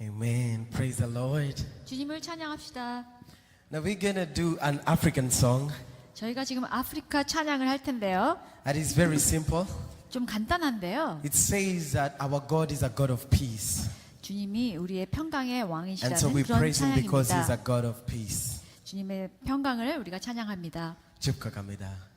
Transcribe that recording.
Amen. Praise the Lord. 주님을 찬양합시다. Now we're gonna do an African song. 저희가 지금 아프리카 찬양을 할 텐데요. That is very simple. 좀 간단한데요. It says that our God is a God of peace. 주님이 우리의 평강의 And 왕이시라는 so we 그런 praise Him because He's a 찬양입니다. God of peace. 주님의 평강을 우리가 찬양합니다. 축하합니다.